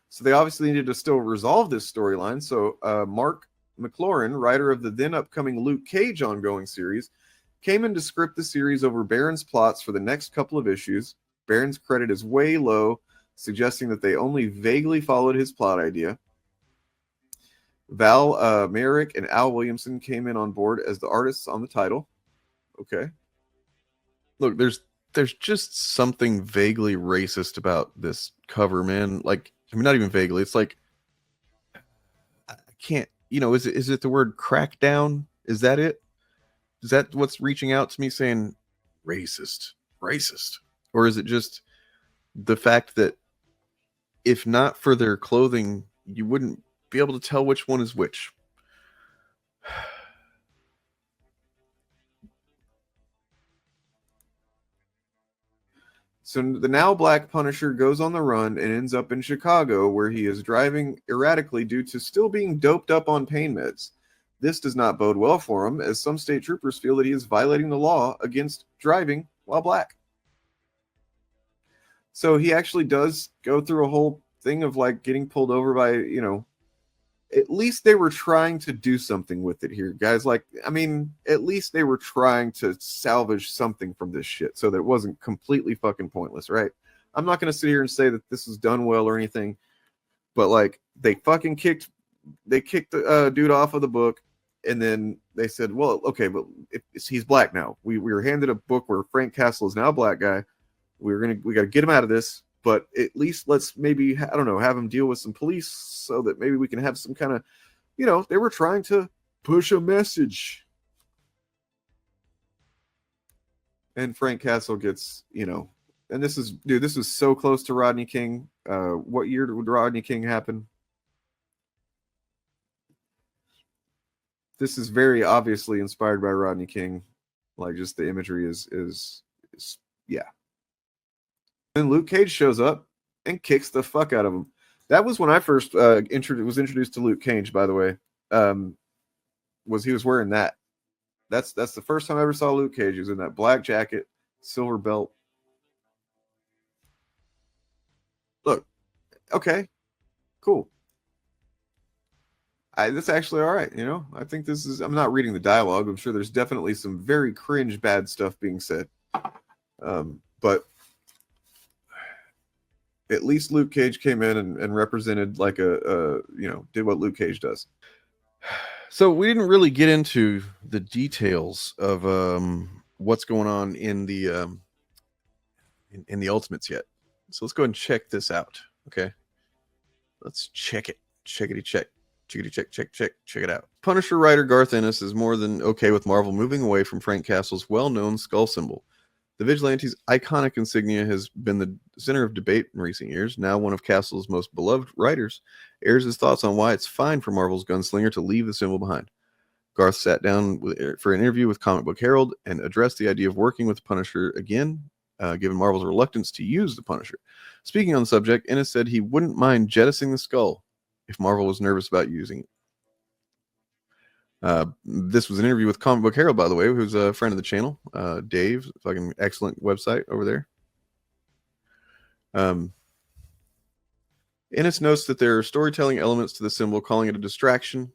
So they obviously needed to still resolve this storyline. So Mark McLaurin, writer of the then upcoming Luke Cage ongoing series, came in to script the series over Baron's plots for the next couple of issues. Baron's credit is way low, suggesting that they only vaguely followed his plot idea. Val Merrick and Al Williamson came in on board as the artists on the title. Okay. Look, there's just something vaguely racist about this cover, man. Like, I mean, not even vaguely. It's like, I can't, you know, is it the word crackdown? Is that it? Is that what's reaching out to me saying racist? Or is it just the fact that if not for their clothing, you wouldn't be able to tell which one is which? So the now black Punisher goes on the run and ends up in Chicago, where he is driving erratically due to still being doped up on pain meds. This does not bode well for him, as some state troopers feel that he is violating the law against driving while black. So he actually does go through a whole thing of like getting pulled over by, you know, at least they were trying to do something with it here, guys. Like, I mean, at least they were trying to salvage something from this shit so that it wasn't completely fucking pointless, right? I'm not going to sit here and say that this is done well or anything, but like they fucking kicked the dude off of the book, and then they said, well, okay, but he's black now. We were handed a book where Frank Castle is now a black guy. We got to get him out of this. But at least let's maybe, I don't know, have him deal with some police so that maybe we can have some kind of, you know, they were trying to push a message. And Frank Castle gets, you know, and this is so close to Rodney King. What year did Rodney King happen? This is very obviously inspired by Rodney King. Like, just the imagery is yeah. Then Luke Cage shows up and kicks the fuck out of him. That was when I first was introduced to Luke Cage, by the way. He was wearing that. That's the first time I ever saw Luke Cage. He was in that black jacket, silver belt. Look, okay, cool. That's actually all right, you know? I think this is, I'm not reading the dialogue. I'm sure there's definitely some very cringe bad stuff being said. But at least Luke Cage came in and represented like you know, did what Luke Cage does. So we didn't really get into the details of what's going on in the Ultimates yet. So let's go ahead and check this out. Okay, let's check it. Check it out. Punisher writer Garth Ennis is more than okay with Marvel moving away from Frank Castle's well-known skull symbol. The Vigilante's iconic insignia has been the center of debate in recent years. Now one of Castle's most beloved writers airs his thoughts on why it's fine for Marvel's gunslinger to leave the symbol behind. Garth sat down for an interview with Comic Book Herald and addressed the idea of working with the Punisher again, given Marvel's reluctance to use the Punisher. Speaking on the subject, Ennis said he wouldn't mind jettisoning the skull if Marvel was nervous about using it. This was an interview with Comic Book Herald, by the way, who's a friend of the channel. Dave, fucking excellent website over there. Ennis notes that there are storytelling elements to the symbol, calling it a distraction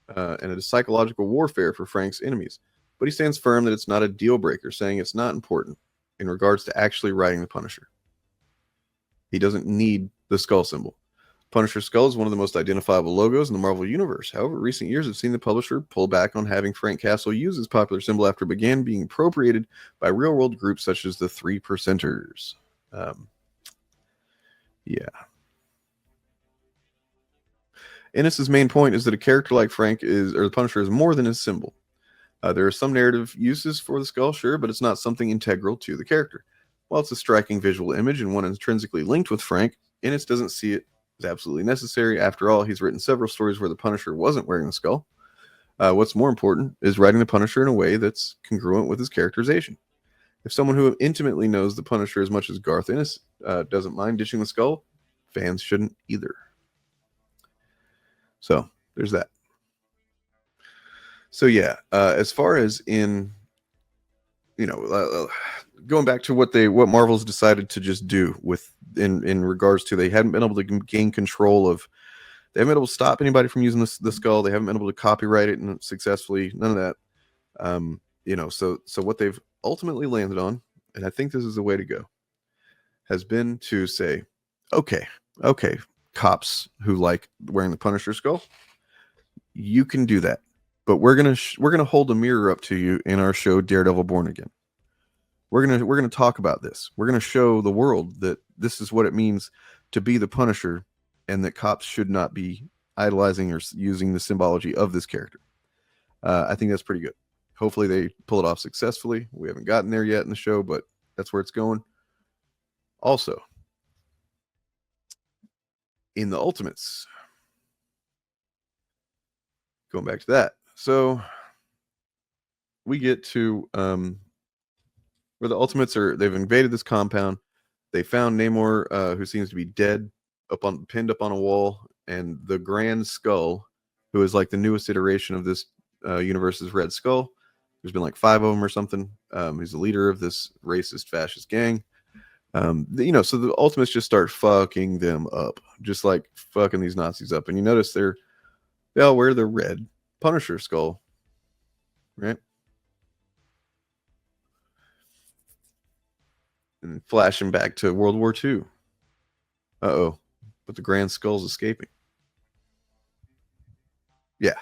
and a psychological warfare for Frank's enemies. But he stands firm that it's not a deal breaker, saying it's not important in regards to actually writing the Punisher. He doesn't need the skull symbol. Punisher skull is one of the most identifiable logos in the Marvel Universe. However, recent years have seen the publisher pull back on having Frank Castle use his popular symbol after it began being appropriated by real-world groups such as the 3%ers. Yeah. Ennis's main point is that a character like Frank the Punisher is more than his symbol. There are some narrative uses for the skull, sure, but it's not something integral to the character. While it's a striking visual image and one intrinsically linked with Frank, Ennis doesn't see it as absolutely necessary. After all, he's written several stories where the Punisher wasn't wearing the skull. What's more important is writing the Punisher in a way that's congruent with his characterization. If someone who intimately knows the Punisher as much as Garth Ennis doesn't mind ditching the skull, fans shouldn't either. So there's that. So yeah, as far as in, going back to what Marvel's decided to just do with in regards to, they hadn't been able to gain control of, they haven't been able to stop anybody from using the skull. They haven't been able to copyright it and successfully, none of that. So what they've ultimately landed on, and I think this is the way to go, has been to say, okay, cops who like wearing the Punisher skull, you can do that, but we're gonna hold a mirror up to you in our show Daredevil Born Again. We're gonna talk about this. We're gonna show the world that this is what it means to be the Punisher, and that cops should not be idolizing or using the symbology of this character. I think that's pretty good. Hopefully they pull it off successfully. We haven't gotten there yet in the show, but that's where it's going. Also, in the Ultimates, going back to that, so we get to where the Ultimates they've invaded this compound. They found Namor, who seems to be dead, pinned up on a wall, and the Grand Skull, who is like the newest iteration of this universe's Red Skull. There's been like 5 of them or something. He's the leader of this racist fascist gang. So the Ultimates just start fucking them up, just like fucking these Nazis up. And you notice they all wear the red Punisher skull, right? And flashing back to World War II. Uh-oh, but the Grand Skull's escaping. Yeah.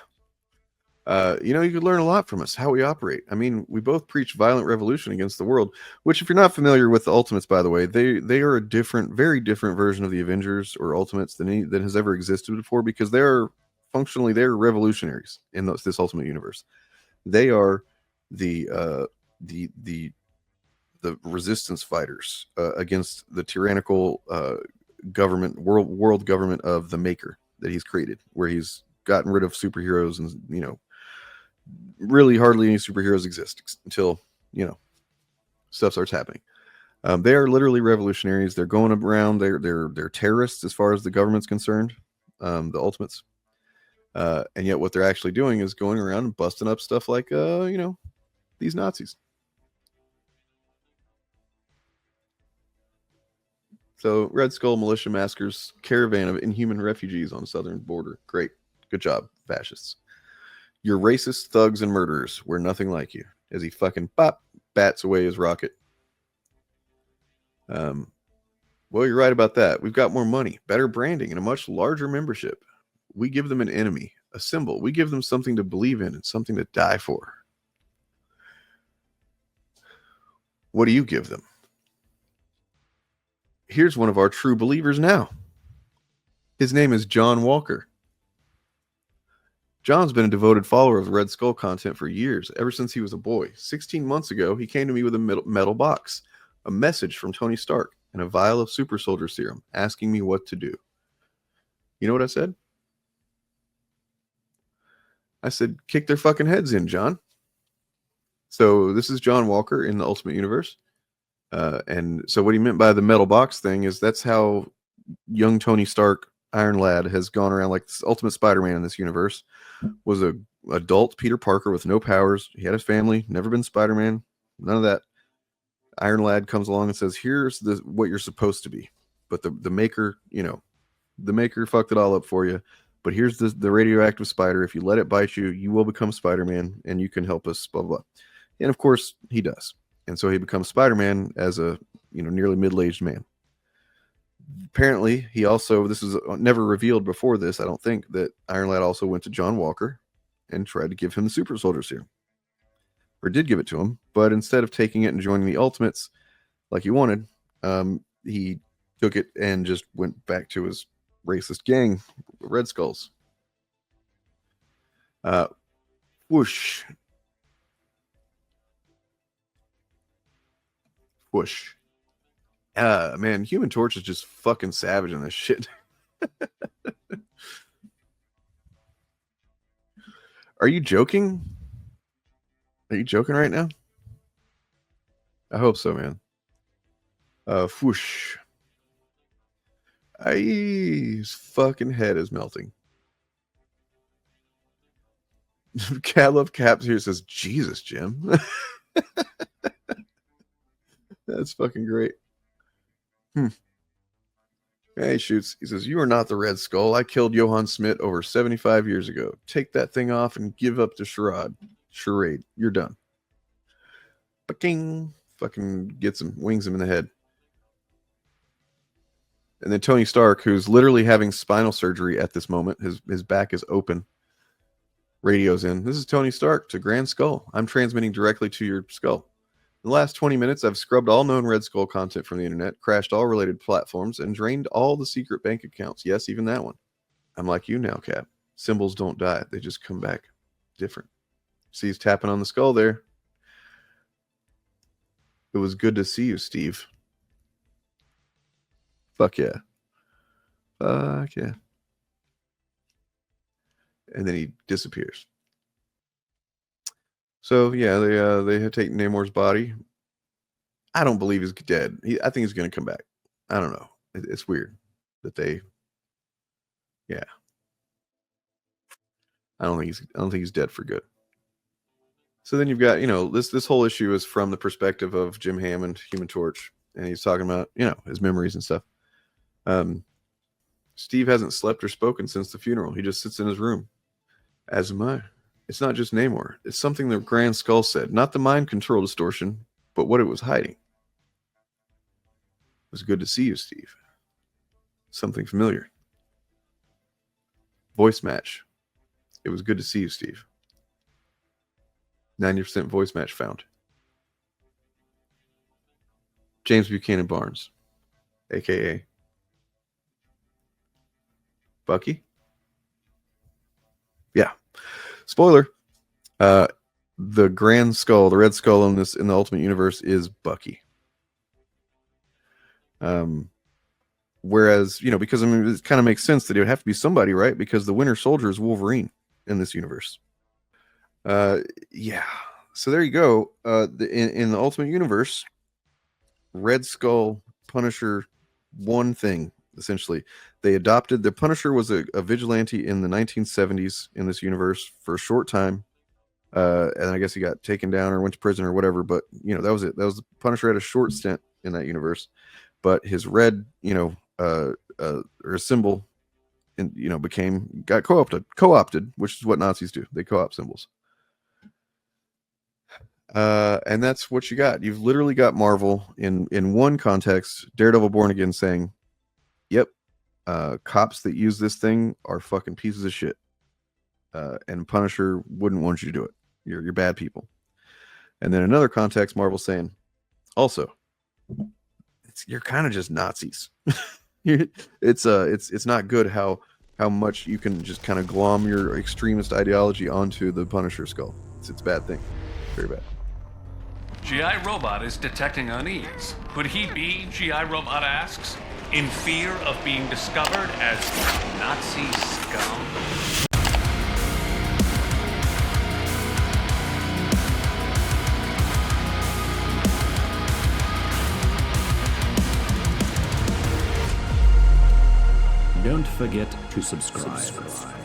You could learn a lot from us, how we operate. I mean, we both preach violent revolution against the world, which, if you're not familiar with the Ultimates, by the way, they are a very different version of the Avengers or Ultimates than has ever existed before, because they're revolutionaries in this Ultimate universe. They are the resistance fighters against the tyrannical world government of the Maker that he's created, where he's gotten rid of superheroes and really hardly any superheroes exist until stuff starts happening. They are literally revolutionaries. They're going around. They're terrorists as far as the government's concerned. The Ultimates, and yet what they're actually doing is going around and busting up stuff like these Nazis. So Red Skull militia massacres caravan of inhuman refugees on the southern border. Great, good job, fascists. You're racist thugs and murderers. We're nothing like you. As he fucking bats away his rocket. Well, you're right about that. We've got more money, better branding, and a much larger membership. We give them an enemy, a symbol. We give them something to believe in and something to die for. What do you give them? Here's one of our true believers now. His name is John Walker. John's been a devoted follower of Red Skull content for years, ever since he was a boy. 16 months ago, he came to me with a metal box, a message from Tony Stark, and a vial of super soldier serum, asking me what to do. You know what I said? I said, kick their fucking heads in, John. So this is John Walker in the Ultimate Universe. And so what he meant by the metal box thing is that's how young Tony Stark, Iron Lad, has gone around. Like this Ultimate Spider-Man in this universe was a adult Peter Parker with no powers. He had his family, never been Spider-Man, none of that. Iron Lad comes along and says, here's what you're supposed to be. But the maker, the maker fucked it all up for you. But here's the radioactive spider. If you let it bite you, you will become Spider-Man and you can help us, blah, blah, blah. And of course he does. And so he becomes Spider-Man as a, nearly middle-aged man. Apparently he also, this is never revealed before this, I don't think, that Iron Lad also went to John Walker and tried to give him the super soldier serum. Or did give it to him, but instead of taking it and joining the Ultimates like he wanted, he took it and just went back to his racist gang, Red Skulls. Whoosh. Whoosh. Man, Human Torch is just fucking savage in this shit. Are you joking? Are you joking right now? I hope so, man. Whoosh. His fucking head is melting. Caleb Caps here says, Jesus, Jim. That's fucking great. Hey, shoots. He says, you are not the Red Skull. I killed Johann Schmidt over 75 years ago. Take that thing off and give up the charade. You're done. Ba-king. Fucking gets him, wings him in the head. And then Tony Stark, who's literally having spinal surgery at this moment, his back is open, radios in. This is Tony Stark to Grand Skull. I'm transmitting directly to your skull. In the last 20 minutes, I've scrubbed all known Red Skull content from the internet, crashed all related platforms, and drained all the secret bank accounts. Yes, even that one. I'm like you now, Cap. Symbols don't die. They just come back different. See, he's tapping on the skull there. It was good to see you, Steve. Fuck yeah. Fuck yeah. And then he disappears. So yeah, they have taken Namor's body. I don't believe he's dead. I think he's going to come back. I don't know. It's weird that they. Yeah. I don't think he's dead for good. So then you've got this whole issue is from the perspective of Jim Hammond, Human Torch, and he's talking about his memories and stuff. Steve hasn't slept or spoken since the funeral. He just sits in his room. As am I. It's not just Namor. It's something the Grand Skull said. Not the mind control distortion, but what it was hiding. It was good to see you, Steve. Something familiar. Voice match. It was good to see you, Steve. 90% voice match found. James Buchanan Barnes, a.k.a. Bucky. Yeah. Spoiler. The Grand Skull, the Red Skull in the Ultimate Universe is Bucky. Whereas, because it kind of makes sense that it would have to be somebody, right? Because the Winter Soldier is Wolverine in this universe. Yeah. So there you go. In the Ultimate Universe, Red Skull, Punisher, one thing, essentially. They adopted, the Punisher was a vigilante in the 1970s in this universe for a short time. And I guess he got taken down or went to prison or whatever, but that was it. That was the Punisher had a short stint in that universe, but his red, or a symbol, and got co-opted, which is what Nazis do. They co-opt symbols. And that's what you got. You've literally got Marvel in one context, Daredevil Born Again saying, yep, cops that use this thing are fucking pieces of shit. And Punisher wouldn't want you to do it. You're bad people. And then another context, Marvel saying, also, you're kind of just Nazis. It's not good how how much you can just kind of glom your extremist ideology onto the Punisher skull. It's a bad thing. Very bad. G.I. Robot is detecting unease. Could he be, G.I. Robot asks, in fear of being discovered as Nazi scum? Don't forget to subscribe.